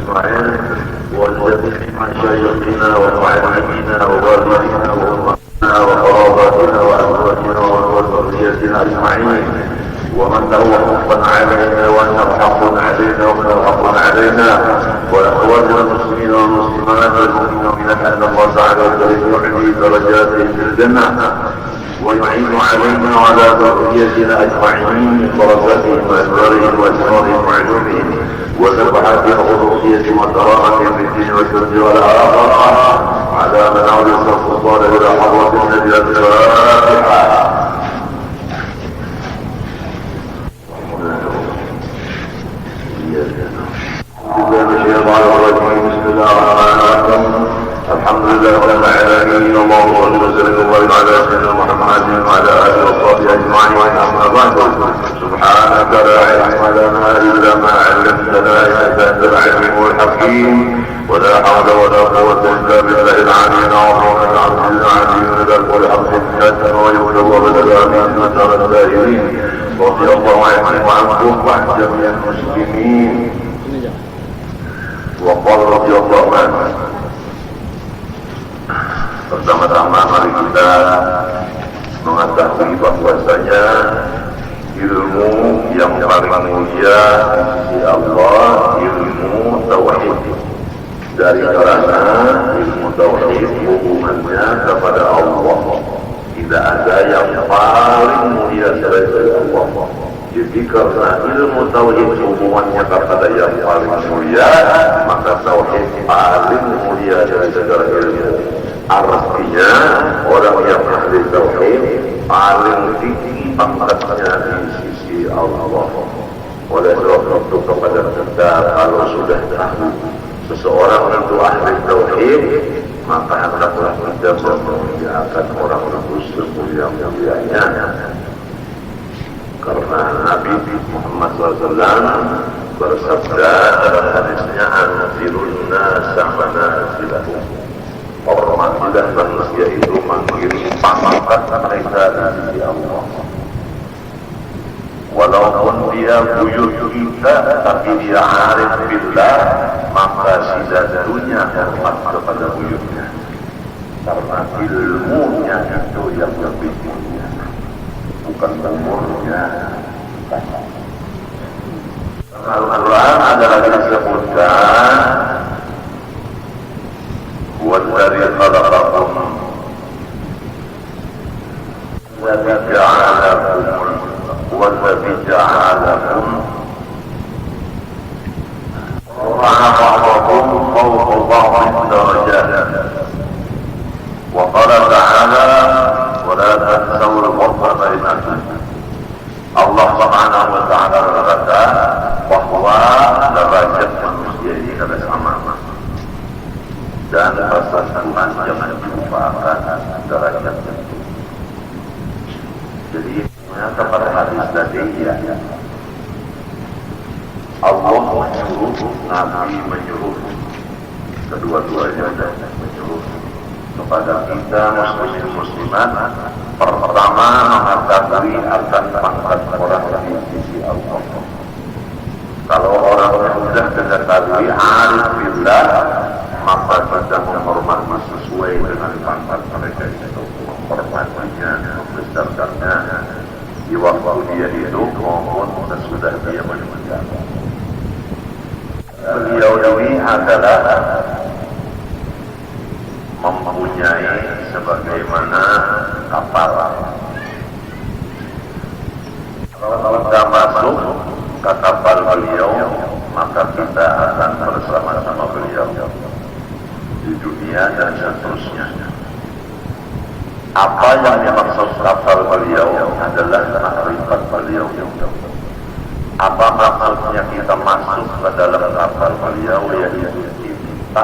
أجمعين وجميع مشايخنا ومعلمينا ووالدينا وأمهاتنا وقراباتنا وأزواجنا وذريتنا أجمعين ومن له حقا علينا وأنه حق علينا ومن حق علينا وإخواننا المسلمين والمسلمات والمؤمنين أن الله تعالى يعلي درجاتهم في الجنة ويعين علينا وعلى ذريتنا أجمعين من بركاتهم وأسرارهم وأسرارهم وعلومهم وسبحاتهم وذريتهم وكرامتهم في الدين والشرك والآخرة على من أولي الصف الصالح إلى حضرة النبي الفاتحة. بسم الله الرحمن الرحيم الحمد لله رب العالمين اللهم صل وسلم وبارك على سيدنا محمد وعلى اله وصحبه اجمعين اما بعد سبحانك لا علم لنا الا ما علمتنا انك انت العليم الحكيم ولا حول ولا قوه الا بالله العلي العظيم العزيز العليم ذاك والحمد لله ويقول وبدل امين مسار الدائرين رضي الله عنهم وعنكم وعن جميع المسلمين وقال رضي الله عنه. Pertama-tama mari kita mengetahui bahwasanya ilmu yang paling mulia di Allah ilmu tauhid. Dari karena ilmu tauhid hubungannya kepada Allah, tidak ada yang paling mulia selain Allah. Jadi karena ilmu tauhid hubungannya kepada yang paling mulia, maka tauhid paling mulia dari segala ilmu. Artinya orang yang ahli tauhid paling tinggi pangkatnya di sisi Allah. Oleh sebab itu kepada kita kalau sudah tahu seseorang itu ahli tauhid, maka hendaklah kita memuliakan orang itu semulia-mulianya. Karena Nabi Muhammad SAW bersabda dalam hadisnya anzirun nasa manazilahum, hormatilah manusia itu manggil pangkat mereka di sisi Allah. Walaupun dia buyut kita tapi dia arif billah, maka sidatunya hormat kepada buyutnya karena ilmunya itu yang lebih mulia, bukan umurnya. Al-Quran ada lagi disebutkan والذي خلقكم والذي جعل لكم رفع بعضكم فوق بعض درجات وقال تعالى ولا تنسوا الفضل بينكم. Allah Subhanahu wa ta'ala berkata bahwa derajat manusia ini adalah sama dan persatuan jangan dilupakan derajat itu. Jadi kepada hadis tadi ya, Allah menyuruh, Nabi menyuruh, kedua-duanya menyuruh kepada kita muslimin muslimat pertama mengetahui akan pangkat orang di sisi Allah. Kalau orang sudah mengetahui arif billah, maka kita menghormati sesuai dengan pangkat mereka itu, menghormatinya, membesarkannya di waktu dia hidup maupun sesudah dia meninggal. Beliau ini adalah mempunyai sebagaimana kapal. Kalau kita masuk ke kapal beliau, maka kita akan bersama-sama beliau di dunia dan seterusnya. Apa yang dimaksud kapal beliau adalah makrifat beliau. Apa maksudnya kita masuk ke dalam kapal beliau, yaitu cinta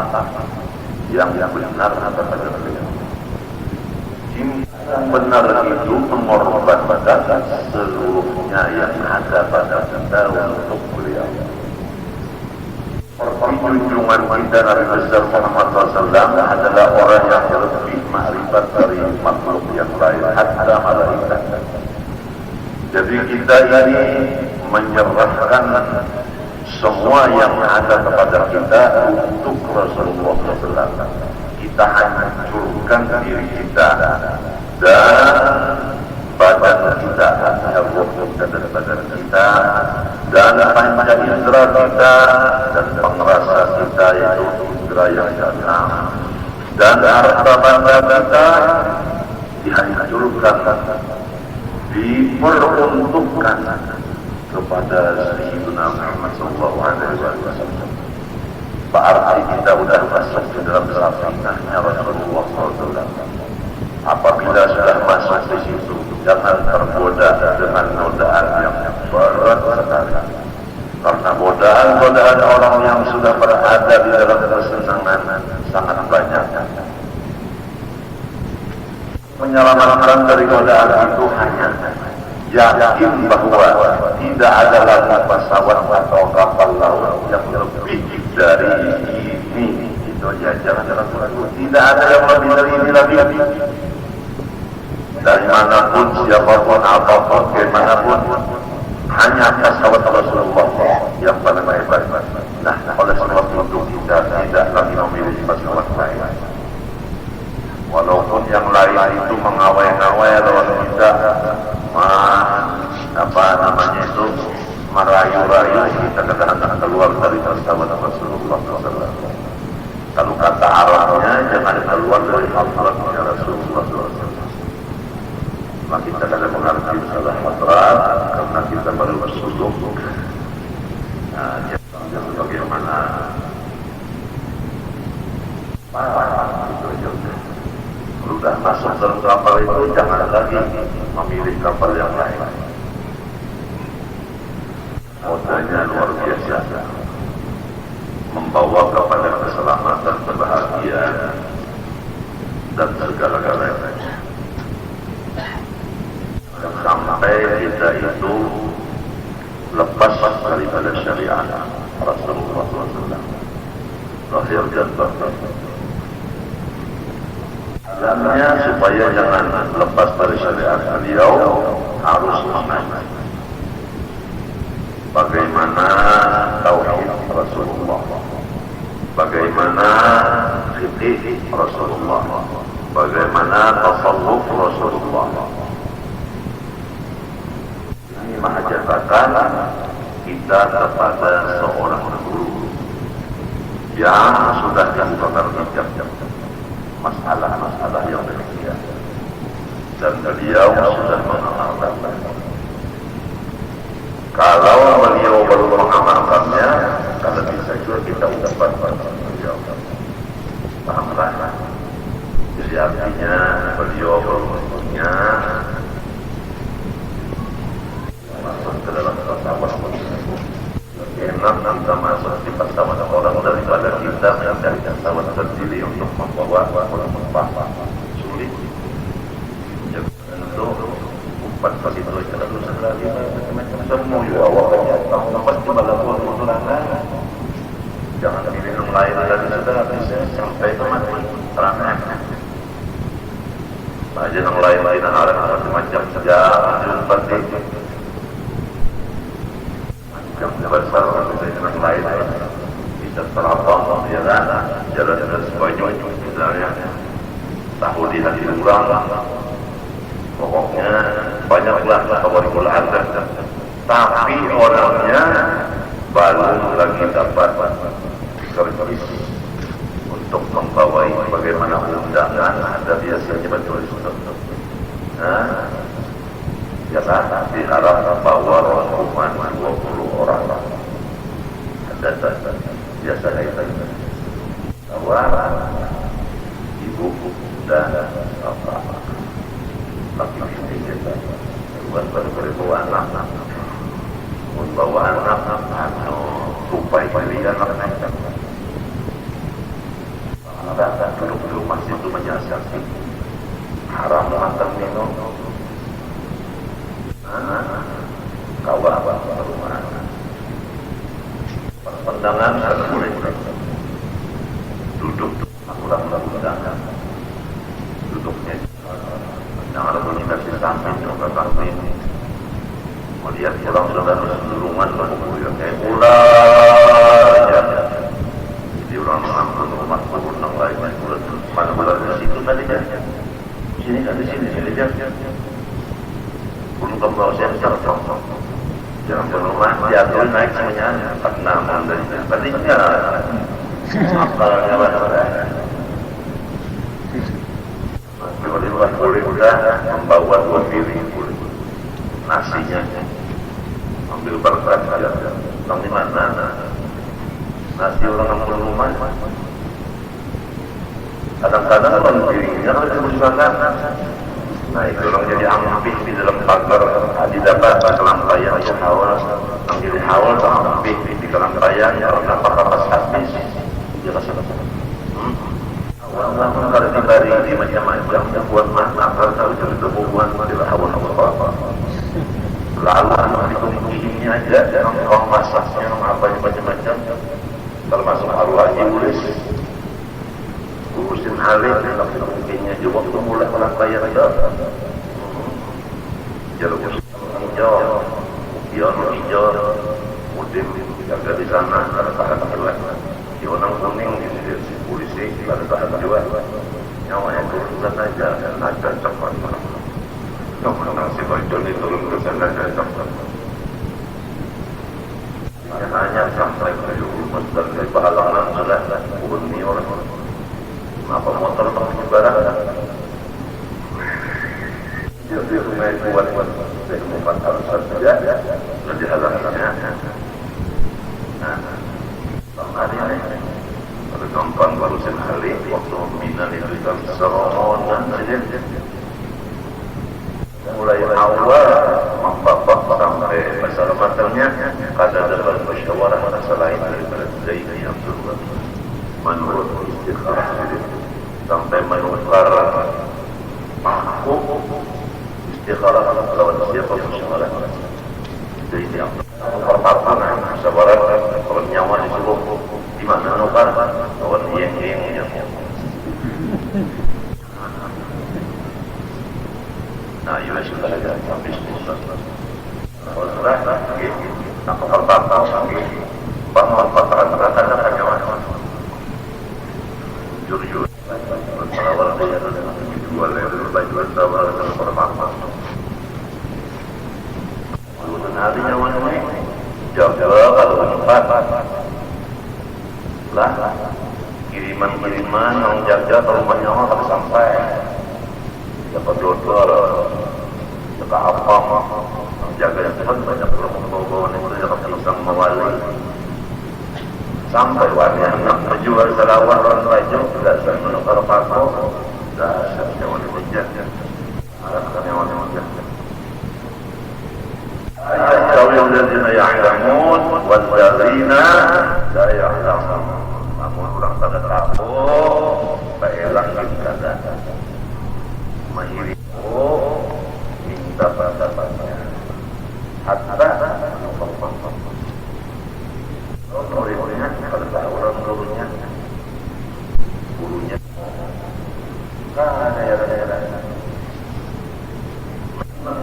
yang benar kepada beliau. Cinta yang benar itu mengorbankan seluruhnya yang ada pada kita untuk beliau. Junjungan kita Nabi besar Muhammad SAW adalah orang yang lebih makrifat dari makhluk yang lain, hatta malaikat. Jadi kita ini menyerahkan semua yang ada kepada kita untuk Rasulullah SAW. Kita hancurkan diri kita dan badan kita, roh kita dan badan kita, dan panca indera kita dan pengerasa kita, yaitu indera yang keenam, dan harta benda kita dihancurkan, diperuntukkan kepada Sayyidina Muhammad sallallahu alaihi wasallam. Berarti kita sudah masuk ke dalam safinahnya Rasulullah SAW. Apabila sudah masuk di situ, jangan tergoda dengan godaan yang berat sekali. Karena godaan orang yang sudah berada di dalam kesenangan sangat banyak. Menyelamatkan dari godaan itu hanya yakin bahwa tidak ada lagi pesawat atau kapal laut yang lebih dari ini. Itu aja, jangan ragu-ragu. Tidak ada yang lebih dari ini lagi. Dari manapun, siapapun, apapun, bagaimanapun, hanya pesawat Rasulullah yang paling hebat. Nah, oleh sebab itu kita tidak lagi memiliki pesawat lain. Walaupun yang lain itu mengawai-ngawai lawan kita, merayu-rayu, kita kadang-kadang keluar dari pesawat Rasulullah SAW. Kalau kata Arabnya, jangan keluar dari hadratnya Rasulullah SAW. Maka kita kadang mengerti salah hadrat karena kita baru bersuluk. Nah, jadi bagaimana? Itu aja. Sudah masuk dalam kapal itu, jangan lagi memilih kapal yang lain. Modalnya luar biasa, membawa kepada keselamatan, kebahagiaan, dan segala-galanya. Sampai kita itu lepas daripada syariat Rasulullah SAW. Lahir dan batin. Dalamnya supaya jangan lepas dari syariat beliau, harus mengaji bagaimana tauhid Rasulullah, bagaimana fikih Rasulullah, bagaimana tasawuf Rasulullah. Ini mengajarkan kita kepada seorang guru yang sudah dibukakan hijab masalah-masalah yang demikian, dan beliau sudah mengamalkan. Kalau beliau baru mengamalkannya, kalau bisa juga kita dapat beliau. Pahamlah? Jadi artinya beliau beruntuknya masuk ke dalam pesawat. Enak kita masuk di pesawat orang daripada kita mencari pesawat sendiri untuk membawa penumpang. Sulit. Ya, tentu umpat begitu terlalu sekali. Semua awalnya tahu pasti melakukan musulangan. Jangan pilih yang lain lagi sudah bisa sampai ke mati. Terangkan. Aja yang lain-lain arah macam-macam saja umpat itu. Yang besar yang lain bisa terapang, ya kan? Jalan-jalan sebanyak misalnya tahu di hati orang, pokoknya banyaklah kawan-kawan ada, tapi orangnya baru lagi dapat servis untuk membawai bagaimana undangan ada biasanya betul. Biasa diharap bawa rombongan 20 orang. Dan biasa itu bawa ibu dan bapak, laki-laki kita, bawa anak, membawa anak atau supaya kalian anak. Anda duduk-duduk masjid itu menyiasati haram makan minum. Kawan rumah pandangan harus boleh duduk kurang undangan duduknya jangan boleh kasih samping ke samping melihat orang sudah bersurungan berkumpul kayak ular orang 60 yang lain mana bulan di situ tadi kan sini kan di sini aja belum kamu saya tertong jangan berumah diatur naik semuanya 46 dari tadinya akalnya mana boleh udah membawa 2 piring nasinya ambil berkat aja orang di mana nasi orang yang rumah kadang-kadang orang piringnya harus dibersihkan nah itu orang jadi ampih di dalam pagar didapat kelampayan yang awal yang jadi awal ampih di kelampayan yang orang dapat habis dia rasa Allah kalau dibari di macam-macam yang buat makna kalau itu hubungan adalah awal-awal lalu dikumpulinya aja orang masaknya apa macam-macam termasuk arwah iblis urusin halil tapi mungkinnya juga waktu mulai kelampayan aja jalur hijau mudim jaga di sana ada tahan gelap di orang kuning di polisi ada tahan juga nyawanya turun saja ada cepat menang si Bajol ini turun ke sana dan cepat hanya sampai ke rumah dan dari pahalangan sudah bunyi orang apa motor barang dia rumah buat dari tempat harus saja lebih halangannya hari ini ada gampang barusan hari waktu membina itu dalam seronan saja mulai awal membapak sampai masalah matangnya kada dapat musyawarah selain daripada Zaini Abdullah menurut istikharah sampai menukar mahkum istikharah lawan siapa musyawarah Zaini Abdullah pertarungan musyawarah kalau nyawa disuruh di mana menukar lawan yang nah, ia sudah ada habis susah. Kalau sudah, tak pertama lagi, bangun pertama ada hanya jujur. Bersalawat dia jual lebar baju sabar dan pertama. Kemudian hari nyawa ini jaga kalau cepat. Lah kiriman yang jaga kalau nyawa harus sampai. Dapat dodol, dapat apa, jaga yang cepat banyak orang bawa-bawa ini dapat pisang mawali sampai warna nak menjual selawat orang baju tidak saya menukar paku dah saya wanita hujan harapkan wanita ayat kawin ladina ya'lamun wal ladina la ya'lamun namun orang tak tahu baiklah kita mahiri minta pendapatnya hatta murid-muridnya kalau tak orang gurunya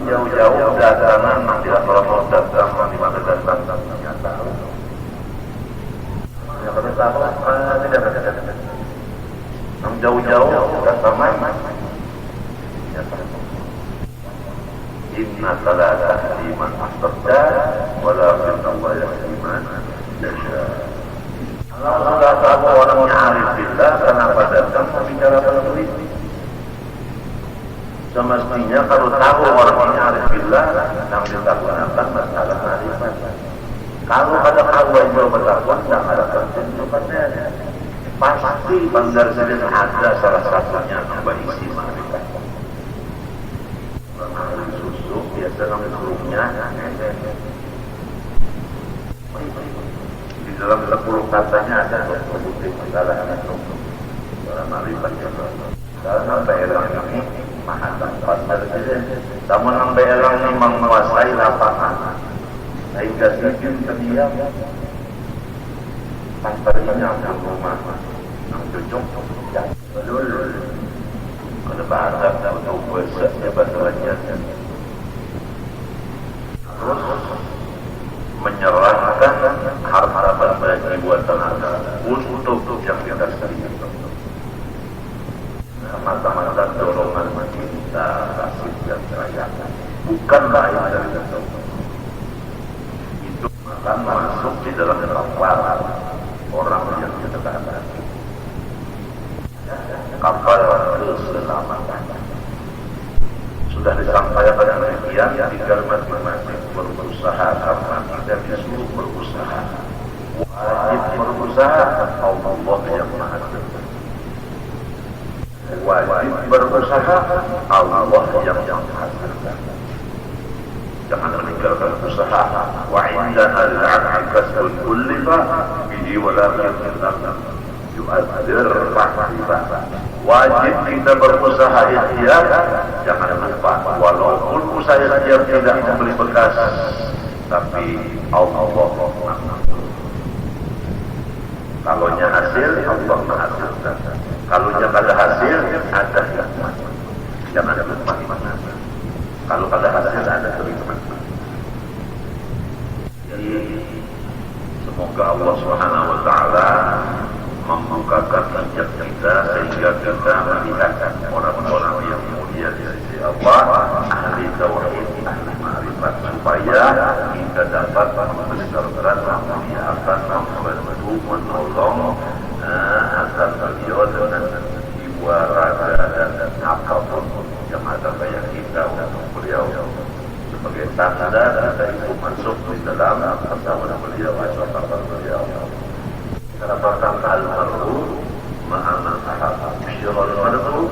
jauh-jauh datangan tidak kalau datang di mana datang tidak tahu yang pada tahu tidak yang jauh-jauh datang inna salata liman ahbabta walakin Allah yahdi man yasha. Allah sudah tahu orangnya arif billah kenapa datang bicara penulis. Semestinya kalau tahu orangnya arif billah yang ditakunakan masalah arifan. Kalau ada kawan yang bertakwa tidak ada pertunjukannya. Pasti bandar saja ada salah satunya nambah isi ma'rifat. Susu biasa kami burungnya di dalam 10 katanya ada putih masalah dalam ma'rifat dalam sampai elang ini maha tempat namun sampai elang ini menguasai lapangan sehingga sijin terdiam tanpa menyambung rumah yang cocok yang belul ada bahasa untuk bahasa bahasa lainnya terus menyerahkan harta harapan bagi buatan Anda untuk yang kita sendiri. Mata-mata dorongan cinta, kasih dan sayang bukan lain dari itu. Itu akan masuk di dalam kapal orang yang kita katakan kapal keselamatan. Sudah disampaikan demikian, tinggal masing-masing berusaha karena tidak disuruh berusaha. Wajib berusaha Allah yang Maha Kuasa. Wajib berusaha Allah yang menghasilkan. Jangan meninggalkan usaha. Wa indana al-'abdu kasbun kullifa bihi wa la yu'addir rahimah. Wajib kita berusaha ikhtiar. Jangan lupa walaupun usaha ikhtiar tidak memberi bekas, tapi Allah kalaunya hasil Allah menghasilkan. Kalaunya ada hasil ada hikmah. Jangan lupa hikmah. Kalau ada hasil ada hikmah. Jadi semoga Allah Subhanahu wa taala membukakan hijab kita sehingga kita melihat orang-orang yang mulia di sisi Allah, ahli tauhid, ahli ma'rifat, supaya kita dapat membesarkan, memuliakan, membantu, menolong agar beliau dengan jiwa, raga dan apapun yang ada pada kita untuk beliau sebagai tanda kita itu masuk di dalam bersama beliau, bersama beliau. Katakan al-mar'u ma'aman ahab, syirul mar'u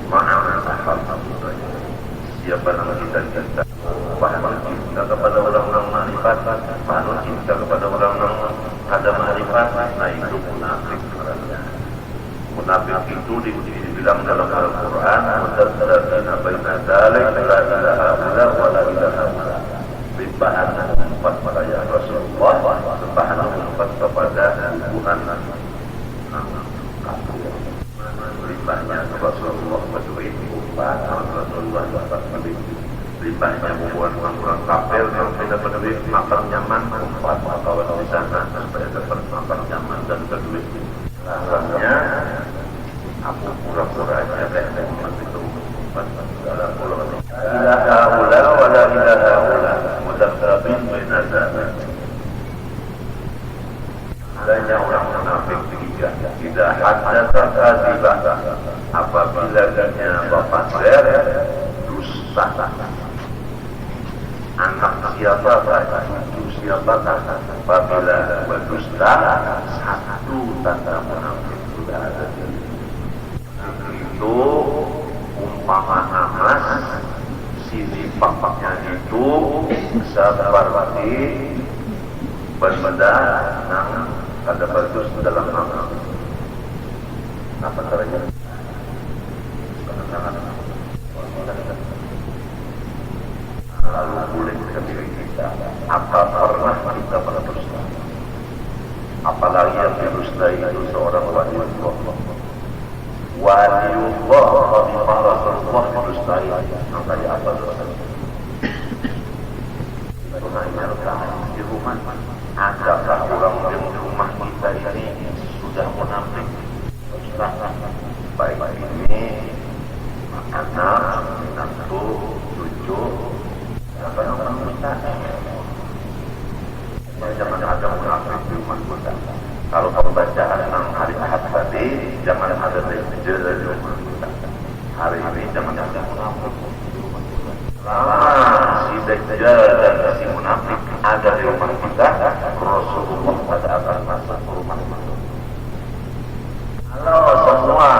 ma'aman ahab. Siapa nama kita paham cinta kepada orang-orang ma'rifat, paham cinta kepada orang-orang ada ma'rifat, nah itu munafik. Munafik itu dibilang dalam Al-Quran, mutadzadzina baina dzalik la ilaha illa wa la ilaha illa. Limpahan empat pada ya Rasulullah, limpahan empat kepada hubungan limpahnya Rasulullah berduit empat, Rasulullah dapat beli limpahnya hubungan orang kafir yang tidak berduit makan nyaman empat, kawan di sana supaya dapat makan nyaman dan berduit. Alasannya aku pura-pura aja kayak itu dalam pulau ilaha ula wa la ilaha ula mudabdabin bainadzalik. Adanya orang munafik tiga, tidak hadatsa kadzibah, apabila dia bapak dusta. Anak siapa cucu siapa apabila berdusta, satu tanda munafik sudah ada. Itu umpama emas, sini papaknya itu seperti benda yang ada berdus dalam nama. Apa caranya? Lalu boleh ke diri kita, apa pernah kita berdusta? Apalagi yang berdusta itu seorang waliullah. Waliullah, Khalifah Rasulullah berdustai. Namanya apa dosa? Di rumah adakah orang di rumah kita ini sudah munafik? Baik ini anak, menantu, cucu, apa namanya kita? Jangan ada munafik di rumah kita. Kalau pembacaan hari Ahad tadi, jangan ada dajjal di rumah kita. Hari ini jangan ada munafik di rumah kita. Si dajjal dan si munafik ada di rumah kita, Rasulullah pada akan masuk ke rumah kita. Kalau semua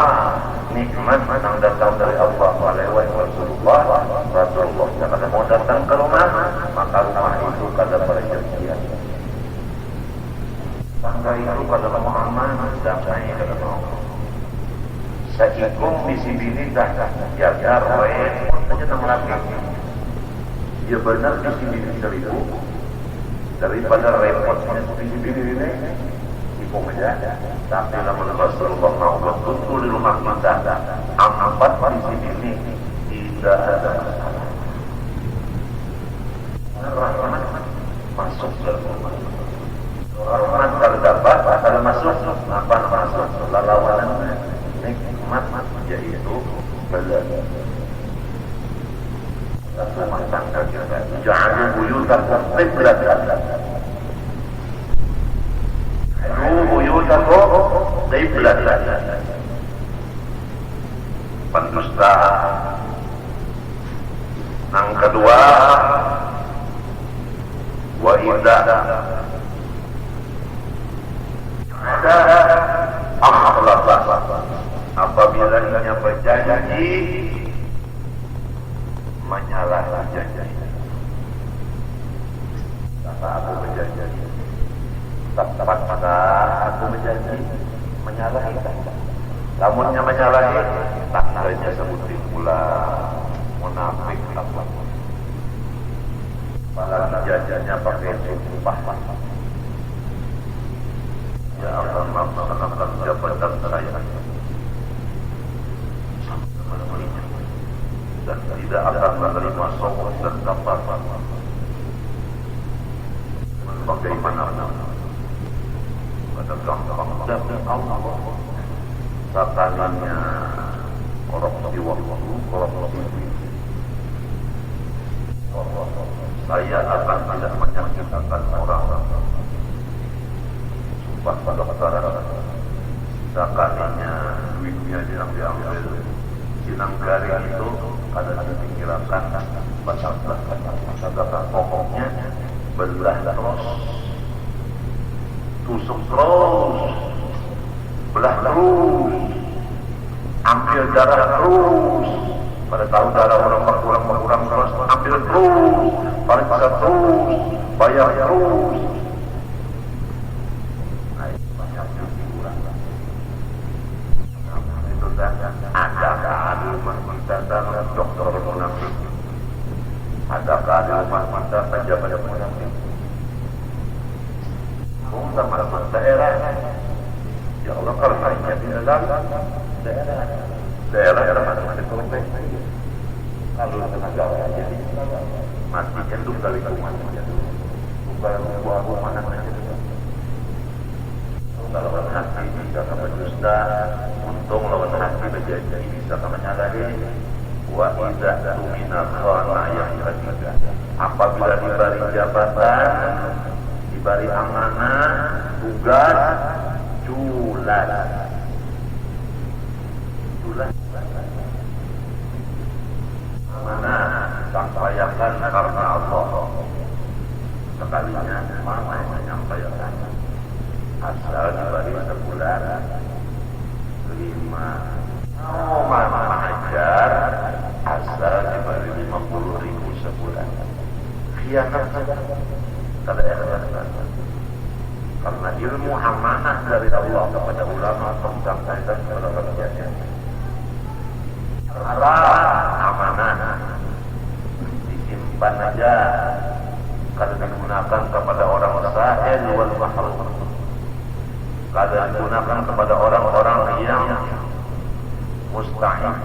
nikmat yang datang dari Allah lewat Rasulullah, Rasulullah kalau mau datang ke rumah, maka rumah itu kada perjanjian. Tangga itu kada mau aman, damai kada mau. Saikum visibilitas, jaga roe, saja nama lagi. Dia benar visibilitas itu daripada repotnya visibilitas ini. Aja. Tapi namun Rasulullah mau betul di rumah kita, empat di sini tidak ada masalah. Rahmat masuk dalam rumah. Rahmat kalau kalau masuk apa masuk lawanannya nikmat yaitu bala rumah tangga kita. Ja'alu buyutakum qiblatan. Ja'alu buyutakum qiblatan. Pendustaan. Yang kedua, wa idza ada akhlaqa, apabila ia berjanji menyalahi janji. Kata aku berjanji, tepat pada aku berjanji menyalahi. Lamunnya menyalahi, tandanya sebutin pula munafik apa. Malah janjinya pakai sumpah. Ya Allah, melaksanakan jabatan saya dan tidak akan menerima sombong dan kafir. Bagaimana? Pada gampang demi Allah. Satananya korupsi waktu, korupsi. Saya akan tidak menyakitkan orang. Sumpah pada masyarakat. Sekalinya duitnya diambil. Sinang garing itu ada dipikirkan kata pokoknya belah terus, tusuk terus, belah terus, ambil darah terus. Pada tahu darah orang berkurang terus, ambil terus, periksa terus, bayar terus. Adakah di rumah kita dokter munafik? Adakah di rumah kita pejabat munafik? Sama daerah. Ya Allah, karenanya di dalam daerah masing-masing kalau tenaga jadi mati cenderung dari kuman bukan buah mana saja. Kalau lawan hati bisa sama dusta, untung lawan hati berjanji bisa sama nyalahi. Wa idza tumina khana yang ketiga, apabila diberi jabatan, diberi amanah, tugas, culas. Mana sampaikan karena Allah. Sekalinya mana yang menyampaikan? Asal diberi sebulan 5 mana ajar, asal diberi 50.000 sebulan. Khianat kalau karena ilmu amanah dari Allah kepada ulama tentang kaitan kepada kerjanya. Amanah disimpan aja kalau digunakan kepada orang sahil wal mahrum. Kalau digunakan kepada orang-orang yang mustahil.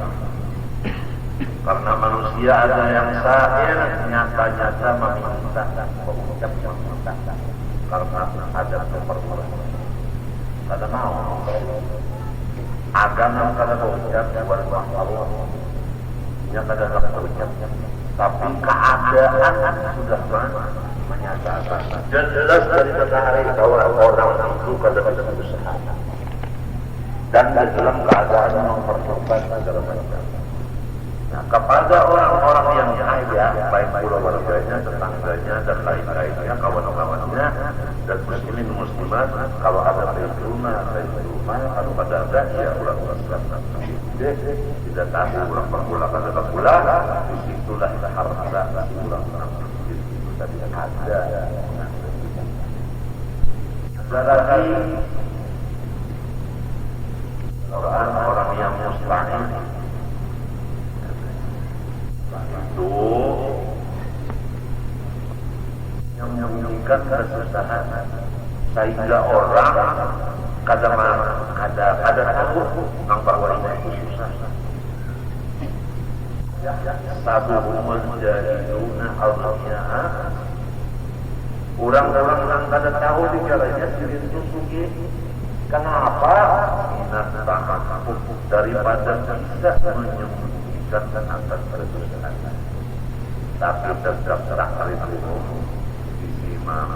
Karena manusia ada yang sahil nyata-nyata meminta, mengucap meminta. Karena ada keperluan. Kada mau. Agama kada berucap kepada Allah. Nya kada berucap. Tapi keadaan sudah menyatakan. Jelas dari matahari bahwa orang itu kada bisa berusaha. Dan dalam keadaan memperlukan segala macam. Nah, kepada orang-orang yang kaya, baik pula warganya, tetangganya, dan lain-lainnya, kawan-kawannya, dan muslimin muslimat, kalau ada dari rumah, kalau ada ya ulang-ulang tidak tahu ulang perpula, kada pula, disitulah harta ulang-ulang itu tadi ada. Ada lagi orang yang mustahil itu yang menyebabkan kesusahan sehingga orang kada tahu tentang bahwa itu susah. Sabuhum menjadiluna al-dunya. Orang-orang yang kada tahu dicaranya sendiri sungguh Kenapa? Daripada bisa menyembunyikan atas kedudukan, tapi tetap terakhir itu disimak.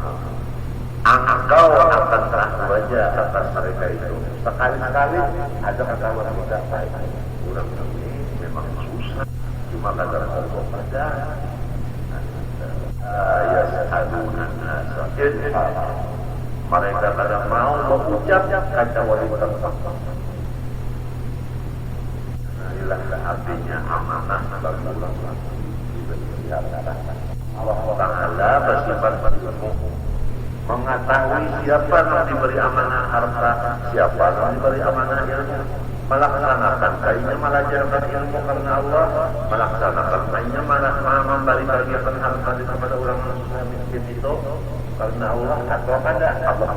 Engkau akan tahu aja atas mereka itu. Sekali-sekali ada ketahuan kita baik. Kurang ini memang susah. Cuma kadang Allah pada yas'aluna nasa ilham. Mereka kadang mau mengucap kata wanita. Inilah artinya amanah bagi orang-orang. Allah Ta'ala bersifat ilmu, mengetahui siapa yang diberi amanah harta, siapa yang diberi amanah ilmu, melaksanakan kayaknya mengajarkan ilmu karena Allah, melaksanakan kayaknya malah memberikan harta kepada orang miskin itu karena Allah atau pada Allah.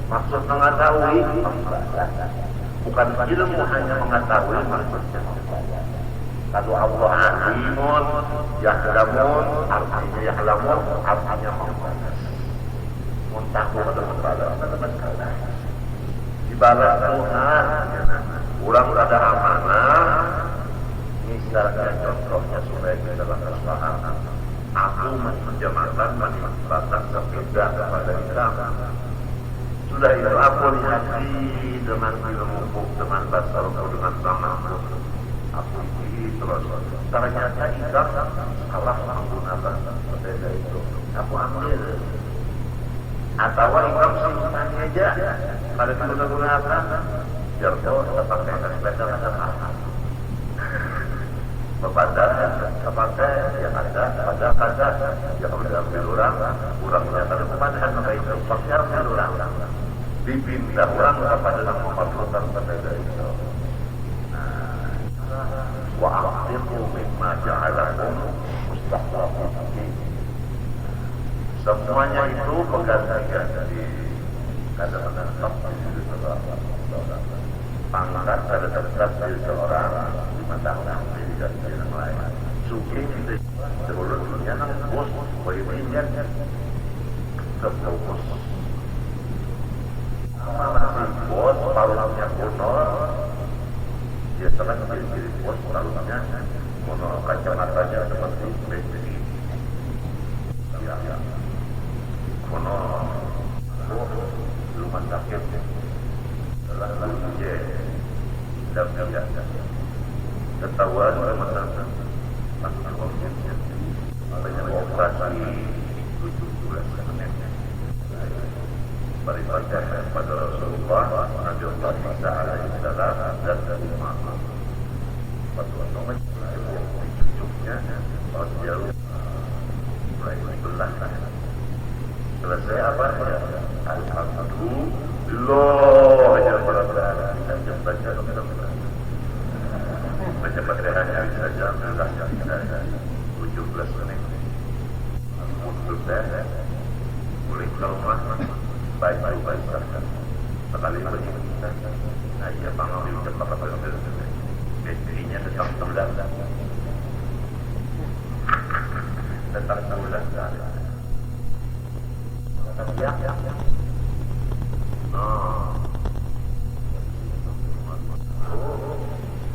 Maksud mengetahui bukan ilmu hanya mengetahui maksudnya. Kalau Allah alimun, yahlamun, artinya yahlamun, artinya mengetahui. Muntahu pada ibarat Tuhan, orang ada amanah, misalnya contohnya supaya kita dalam kesalahan, aku menjamakan menimbatkan sepeda kepada kita. Sudah itu aku lihat dengan ilmu, dengan basarku, dengan tanganku. Aku terus ternyata Islam salah menggunakan sepeda itu. Aku ambil. Atau ikram simpan aja kalau kita gunakan biar tahu kita pakai sepeda macam kepada yang ada pada yang diambil orangnya kalau kepada maka itu pakai ambil orang dipindah orang kepada yang memerlukan sepeda itu. Wa aqtiqu mimma ja'alakum mustaqlamin. Semuanya itu penggantian dari kadang-kadang pangkat pada terdekat dari seorang 5 tahun dari yang lain. Suki itu sebelumnya bos, boleh ke bos. Masih bos, paruhnya kuno, dia sering jadi bos, paruhnya kuno, kacamatanya seperti besi. Ya. Kono rumah sakit lalu je dan ketahuan rumah sakit banyak operasi 17 menit beribadah pada Rasulullah Nabi Allah Isa alaihi salam dan umat pada cucuknya jauh mulai belah. Selesai apa ya? Alhamdulillah aja berada di baca baca bacaannya saja sudah 17 menit. Untuk saya boleh ke rumah baik-baik sekali begini. Nah, ia bangun di tempat istrinya tetap bulan ya.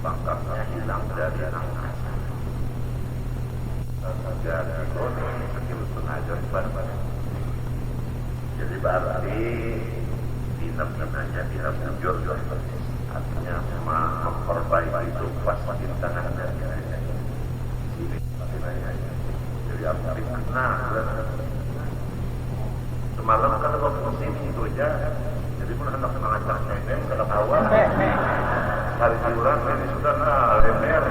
Pangkatnya hilang dari angkasa. Jadi skill pengajar barbar. Jadi berarti dinamanya dinam jujur, artinya memperbaiki itu pas makin tangannya. Jadi apa? Nah. Semalam kan aku musim itu aja, jadi pun hendak mengajak nenek ke awal. Hari bulan ini sudah lemer.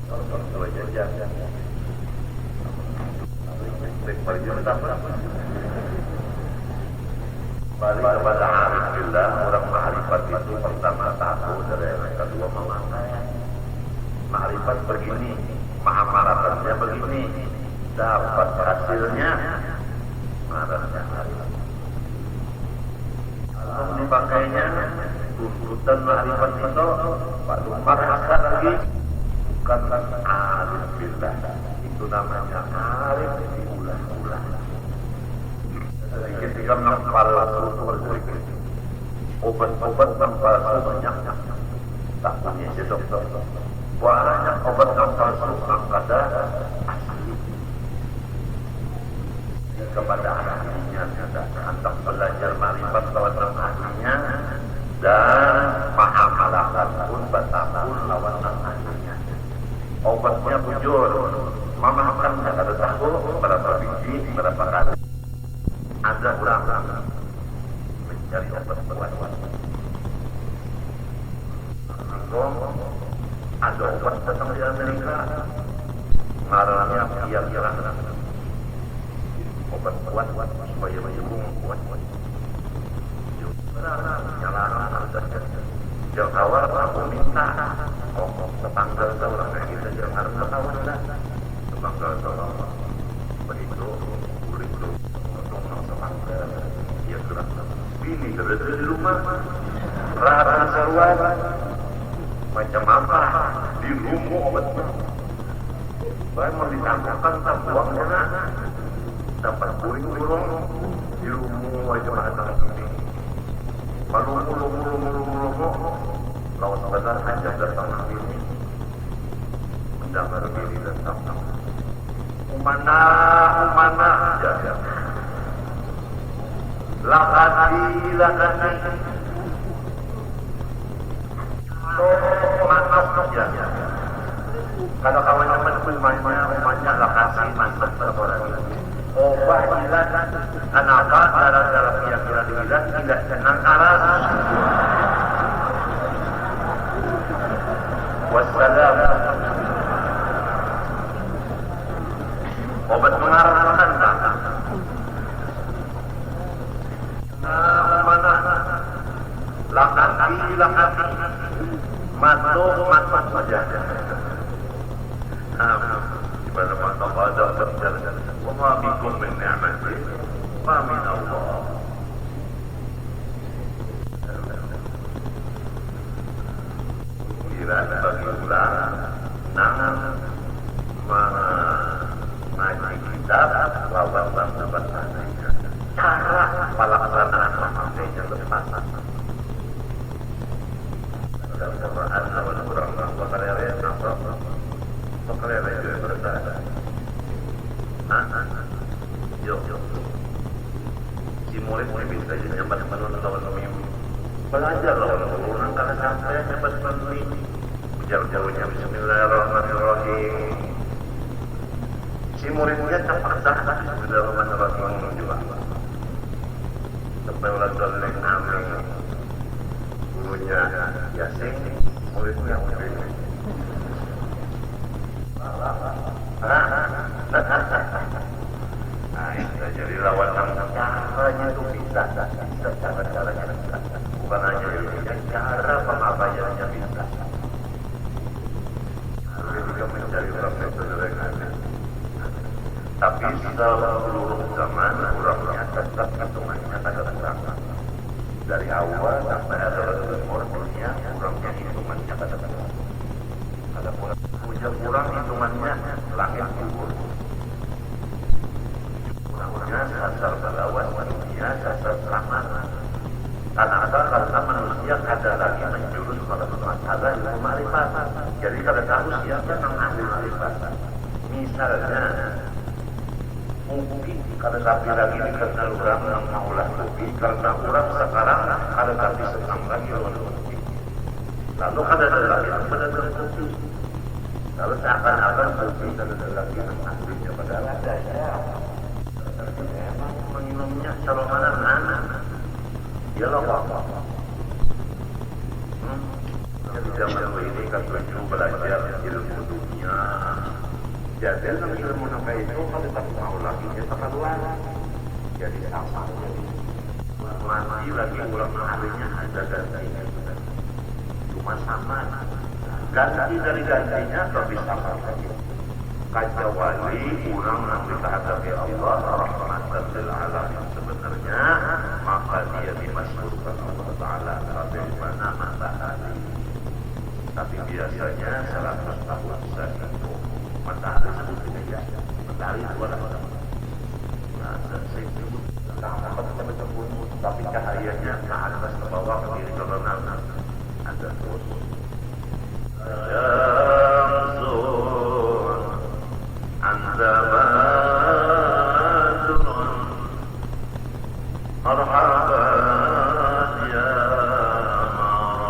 Kalau aja. Balik kepada arif billah, orang ma'rifat itu pertama tahu, dari yang kedua mengakai. Ma'rifat begini, ma'amaratannya begini, dapat hasilnya marahnya arif. Kalau dipakainya tuntutan ma'rifat itu baru marah lagi, bukan arif billah. Itu namanya arif diulah-ulah. Jadi ketika palsu seperti obat-obat palsu banyak, tak punya si dokter. Banyak obat palsu yang ada asli. Kepada ahlinya, antak belajar marifat lawan ahlinya dan paham alasan pun batakun lawan ahlinya. Obatnya bujur, mama makan ada tahu berapa biji, berapa kali. Ada orang mencari obat kuat. Ada obat datang dari Amerika, ngarannya kira-kira obat kuat supaya menyembuh kuat. Nyalaran harganya. Jangan tawar aku minta. Tetangga orang kayak kita jangan harus tawar dah. Tetangga orang begitu kulit lu ngomong tetangga dia gerak. Ini dari rumah. Rara sarwan macam apa di rumah obatnya. Baik mau ditangkapkan tak buangnya. Dapat kuring burung di rumah aja mahal ini. Malu lawan benar hanya datang ini mendengar diri datang. Umana ya. Lakati. Manas ya. Kalau kawan-kawan umanya lakasi mantap berkorang. Obah ilan, kenapa dalam keyakinan ilan tidak senang aras? Wassalam. Obat mengarahkan tak? Mana? Lakati. Matuk saja. Ibadah mantap ada berjalan. Wa bikum min ni'matin fa min Allah. Kira bagi ulang nang mengaji kitab lawan dapat cara pelaksanaan maknanya lepas. Dalam Quran awal kurang berkarya itu berkata. Yo. Si murid bisa jadi nyambat menurut lawan mimpi. Belajar lawan urunan karena sampai nyambat menurut jauh-jauhnya Bismillahirrahmanirrahim. Si muridnya terpaksa Bismillahirrahmanirrahim juga. Sampai ulang dalil amin. Gurunya Yasin, muridnya murid. Nah, itu jadi lawan caranya itu bisa cara-caranya bukan hanya cara pengabayannya bisa. Dia juga mencari orang metode. Tapi seluruh zaman kurangnya tetap hitungannya ada kurang. Dari awal sampai ada umur dunia kurangnya hitungannya ada kurang. Ada kurang hitungannya langit kubur. Kurangnya sasar balawan dunia sasar selamat. Karena manusia ada lagi menjurus pada masalah ilmu ma'rifat. Jadi kalau tahu siapa yang mengambil ma'rifat. Misalnya mungkin kalau tapi lagi karena orang yang maulah lebih karena orang sekarang kalau tapi senang lagi orang lebih. Lalu ada lagi yang benar-benar lebih. Lalu seakan-akan lebih dan ada lagi yang mengambilnya padahal ada ya. Memang minumnya kalau mana anak. Ya Allah. Jadi zaman ini kan tujuh belajar ilmu dunia. Jadi dalam ilmu naga itu kalau tak tahu lagi kita keluar. Jadi sama. Mati lagi ulang harinya ada gantinya. Cuma sama. Ganti dari gantinya tapi sama lagi. Kecuali orang yang dihadapi Allah rahmatan lil alamin sebenarnya maka dia dimasukkan Allah Ta'ala sebagaimana matahari. Tapi biasanya 100 tahun saja matahari sebut tapi cahayanya ke atas ke bawah ke kiri ke kanan ada terus. Syamsun anta badrun marhaban ya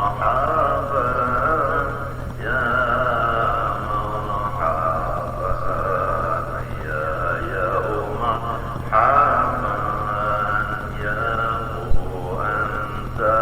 marhaban ya marhaban ya yauma haman ya mu anta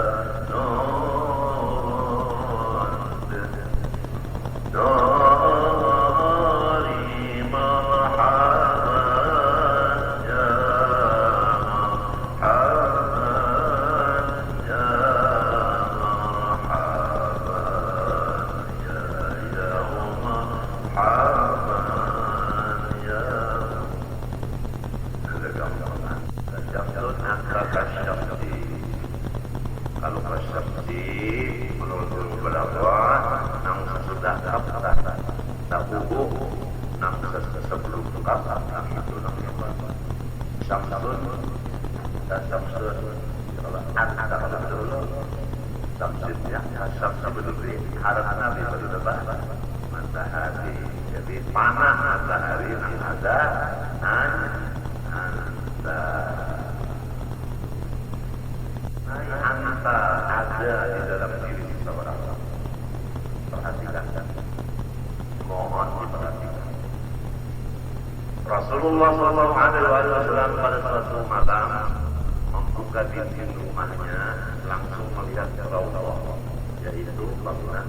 kalau kasyafti menurut kepada Allah nang sesudah tak buku nang sebelum kap nang itu nang Syamsun dan Syamsun kalau anda kalau dulu Syamsunnya Syamsun berdiri harap Nabi berdebah matahari jadi panah matahari nang ada anta ada di dalam diri seseorang. Perhatikan, mohon diperhatikan. Rasulullah SAW pada suatu malam membuka dinding rumahnya langsung melihat Rasulullah, yaitu bangunan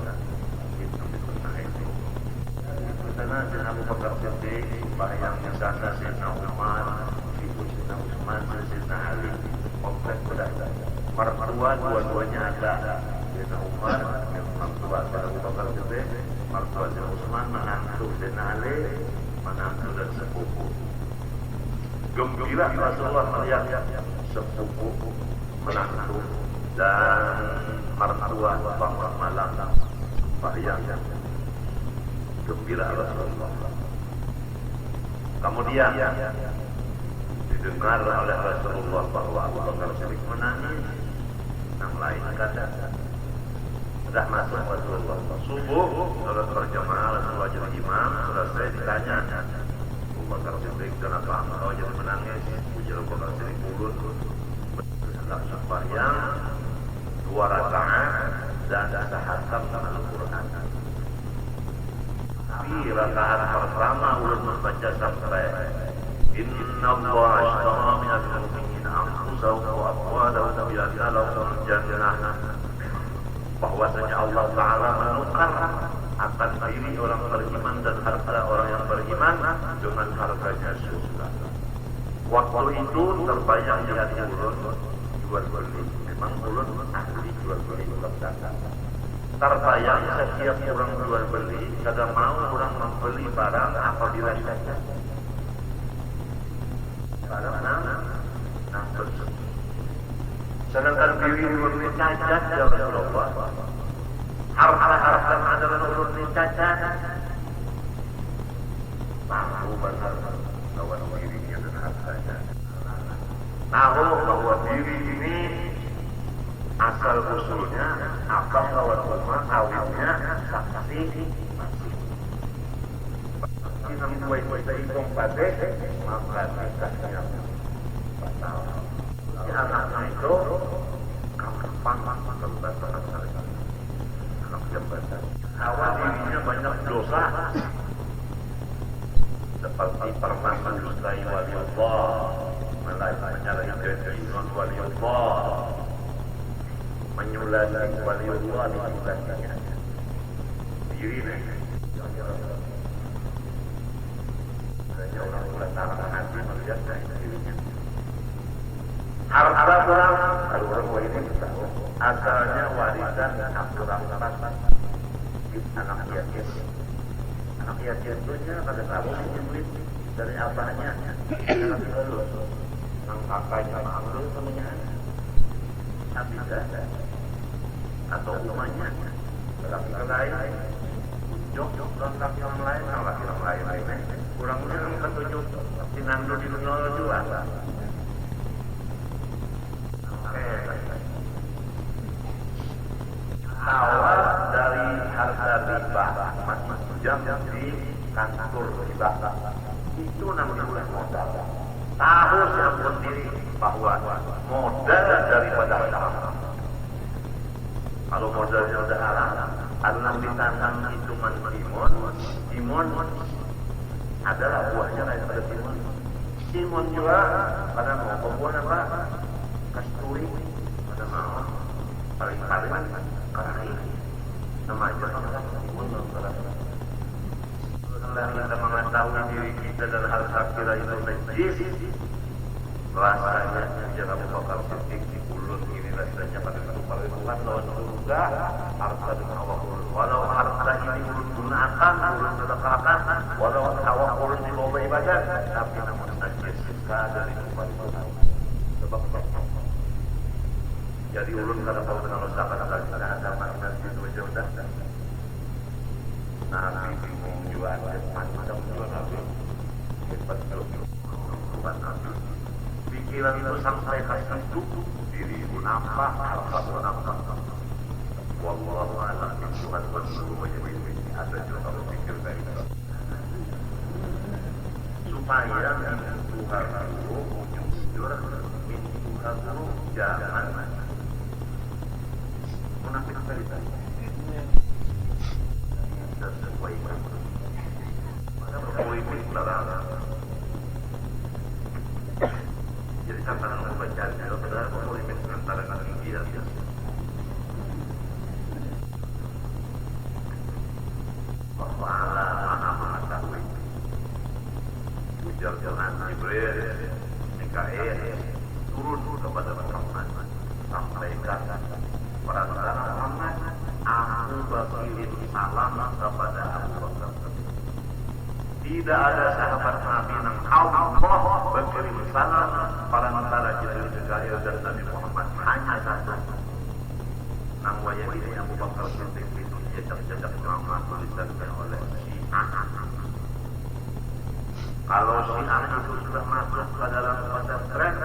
itu di sana itu. Di sana Abu Bakar Siddiq, yang di sana Sayyidina Umar, Ibu Sayyidina Utsman, Sayyidina Ali, kompleks berada. Mertua dua-duanya ada. Sayyidina Umar, mertua Abu Bakar Siddiq, mertua Sayyidina Utsman, menantu Sayyidina Ali, menantu dan sepupu. Gembira Rasulullah melihat sepupu, menantu dan mertua bangun malam sembahyang. Gembira Rasulullah. Kemudian didengar oleh Rasulullah bahwa Abu Bakar Siddiq menangis. Yang lain kata sudah masuk Rasulullah subuh salat berjamaah Rasulullah jadi imam. Selesai ditanya Abu Bakar Siddiq kenapa engkau jadi menangis? Ujar Abu Bakar Siddiq ulun hendak sembahyang 2 rakaat dan sehatam Al-Quran. Tapi rakaat pertama ulun membaca sampai Inna Allah ashtara minal mu'minina anfusahum wa amwalahum bi anna lahumul jannah. Bahwasanya Allah Ta'ala menukar akan diri orang beriman dan harta orang yang beriman dengan harganya surga. Waktu itu terbayang di hati ulun jual beli. Memang ulun ahli jual beli dagang. Terbayang setiap orang jual beli kadang mau orang membeli barang apabila saja sedangkan diri ulun ini cacat ya Rasulullah. Harta-harta adalah ulun ini cacat. Tahu benar bahwa dirinya dan hartanya. Tahu bahwa diri ini asal usulnya apa lawan rumah awalnya saksi masih. Kita membuat kita ikong pada maka nikahnya batal. Anaknya itu kampang jembatan anak jembatan. Awal dirinya banyak dosa seperti pernah mendustai waliullah, menyalahi janji waliullah, menyulati waliullah disulatinya diri orang penasaran hati melihat dirinya. Harta orang, kalau orang ini tahu, asalnya warisan orang anak yatim. Anak yatim itu pada tahu duit dari abahnya, anak lulus, nang kakaknya ambil temannya, ada atau rumahnya, laki lain, jok laki orang lain, laki lain. Kurangnya kan ketujuh, sinando di dunia jual. yang sendiri bahwa modal daripada haram. Kalau modalnya udah haram, karena ditantang hitungan timun adalah buahnya lain pada timun. Timun juga pada mau pembuah apa? Kasturi pada mau paling karena ini nama aja timun kalau kita mengetahui diri kita dan hal kira itu najis, rasanya jangan Bakar Siddiq di mulut ini rasanya pada Tuhan lawan surga harta dengan Allah. Walau harta ini urut gunakan, urut sedekahkan, walau tawakul di loba ibadah, tapi namun najis dari Tuhan. Sebab jadi ulun kada tahu dengan usahakan ada makna itu aja udah. Nabi bingung juga ada macam juga Nabi. Hebat juga Nabi. Pikiran itu sampai kasih itu diri itu nampak, harta itu nampak. Wallahu a'lam bishawab. Ada juga berpikir dari itu. Supaya Tuhan itu jujur, Tuhan itu jangan munafik sekali tadi. Sesuai maka berpolitik larang. Jadi sampai membaca kalau saudara berpolitik antara tinggi dan bahwa Allah Maha Mengetahui. Ujar jalan Jibril, Mikail turun kepada Muhammad, sampaikan perantara Muhammad, aku berkirim salam kepada Abu Bakar. Tidak ada sahabat Nabi yang Allah berkirim salam perantara Jibril, Mikail dan Nabi Muhammad hanya satu. Nang wayang ini Abu Bakar Siddiq itu jejak-jejak nama tulisannya oleh Syiah. Kalau Syiah itu sudah masuk ke dalam pesantren,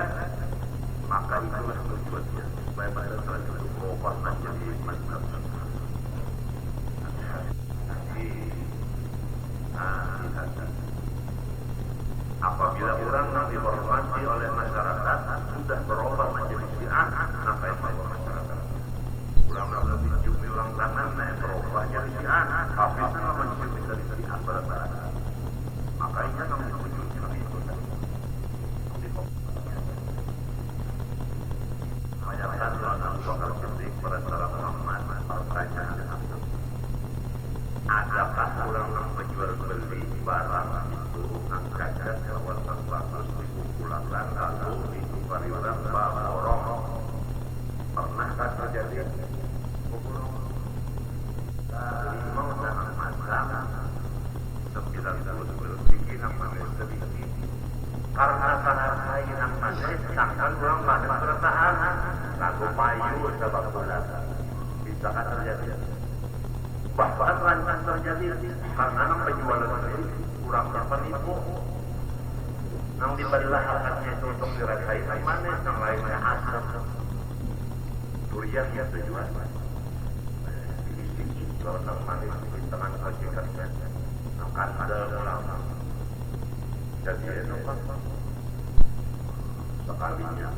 maka itulah tujuannya supaya pesantren itu berubah menjadi mazhab. Apabila orang yang dihormati oleh masyarakat sudah berubah menjadi Syiah, maka itu masyarakat. Orang yang diciumi orang tangan, berubah jadi Syiah, tapi sangat menciumi dari Syiah berbeda. Makanya kamu menciumi lebih itu. Mayatkan Abu Bakar Siddiq perantara Muhammad pertanyaan satu. Adakah orang yang menjual beli barang itu angkatkan kawasan bagus dikumpulkan lalu ditukari orang borong? Pernahkah terjadi? Limau dan mazhab 90 bikin namanya sedikit. Karena sangat lain namanya sedangkan orang pada bertahan lagu payu sebab bulan bisa terjadi. Bahkan rancang terjadi karena penjualan sendiri kurang terpenipu. Yang diberilah harganya itu untuk dirasain manis, yang lainnya asam. Durian yang terjual. Kalau tak manis di tangan majikannya akan ada ulama. Jadi itu kan sekalinya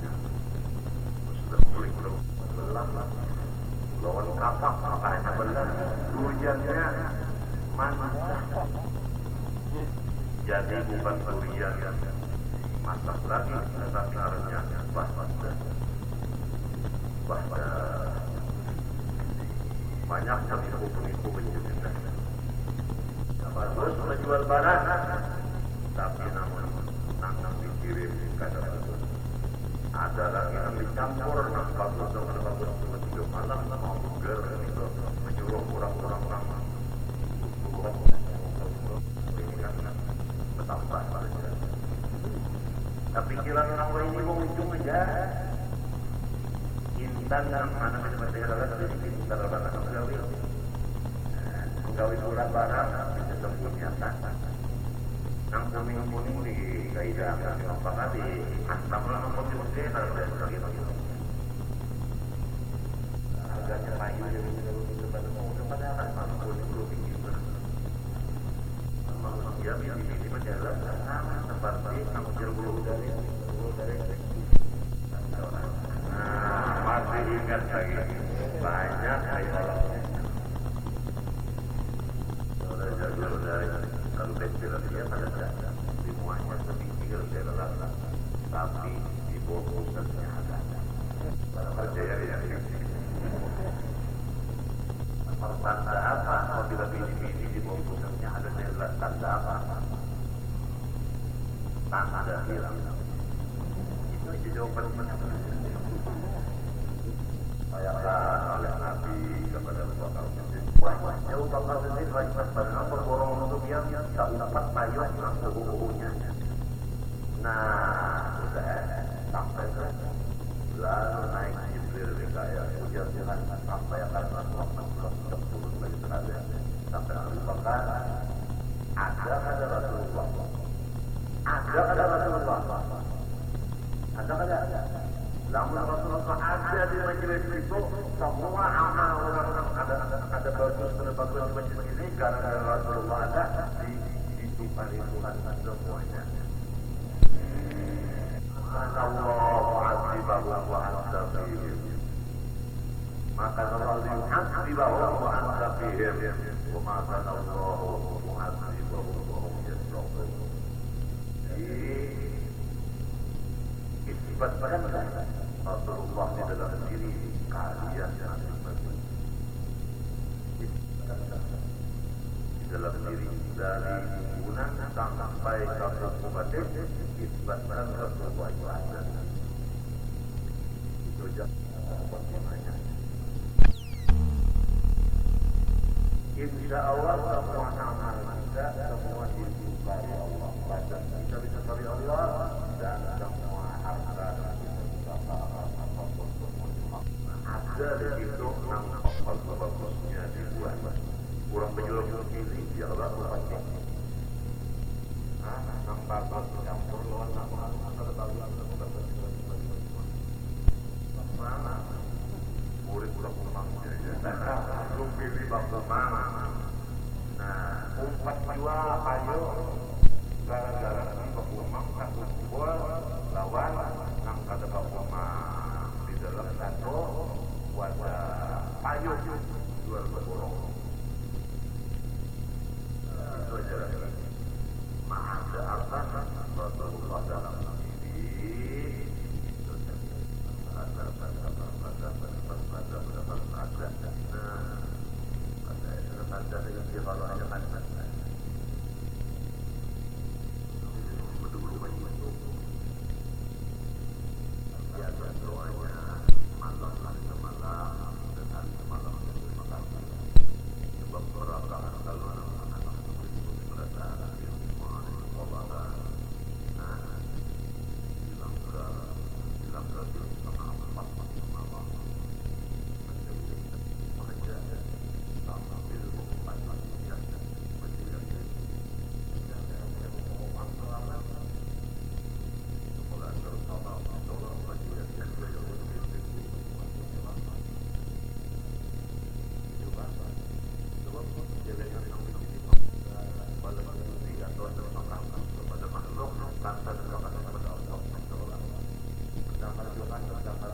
sudah boleh belah lawan kapak makanya belah duriannya manis. Jadi bukan durian masak lagi tetapi harusnya basah. Banyak penipu menyebutkan bagus menjual barang tapi namun nang dikirim kadang ada lagi yang dicampur nang bagus dengan bagus menuju malam mau buger itu menyuruh orang-orang ini kan betapa saja tapi kira orang ini mau ujung aja intan yang mana seperti adalah tadi kita dapat pegawai surat barang bisa sembunyikan yang kuning-kuning di kaidah apakah di antam lah putih-putih kalau sudah gitu harganya kayu jadi kepada akan kuning belum tinggi dia di sini menjalan seperti angkir bulu dari mengingat lagi banyak ayoloknya. Sudah jago dari kalau kecil dia pada ada semuanya setinggi kalau dia lelah, tapi di bawah pusatnya ada. Percaya ya. Tanda apa? Apabila biji-biji di bawah pusatnya ada nilai tanda apa? Tanda hilang. Itu aja jawabannya. Sayangkan oleh Nabi kepada Abu Bakar Siddiq. Abu Bakar Siddiq benar berborong untuk yang tak dapat payung langsung bukunya. Nah, sudah sampai lalu naik Jibril dikaya ujar Tuhan sampai akan Rasulullah turun bagi tenaga sampai Abu Bakar ada Rasulullah ada namun Rasulullah ada di majelis itu semua amal orang-orang ada bagus di majelis ini karena Rasulullah ada di Tuhan semuanya. Allah mu'adzibahum wa anta fihim. Maka Allah yu'adzibahum wa anta fihim. Wa ma kana Allah mu'adzibahum wa hum yashrabun. Isbatkan Rasulullah di dalam diri kalian yang berbagi. Di dalam diri dari gunan sampai kampung Kubatin isbatkan Rasulullah itu ada. Itu bagaimana? Insya Allah semua amal kita semua disukai Allah. Baca kita bisa dari Allah dan semua harta ada di situ nang bagusnya dibuat. Kurang penjual ini dia Allah pakai. Nang bagus campur lawan apa ada bagus mana murid kurang memangnya ya. Lu pilih bagus mana? Nah, umpat jiwa ayo gara-gara ini bagus memang buat lawan nang kata bagus di dalam satu wajah payung jual berborong. Itu aja. Ada apa? Rasulullah dalam diri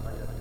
Thank you.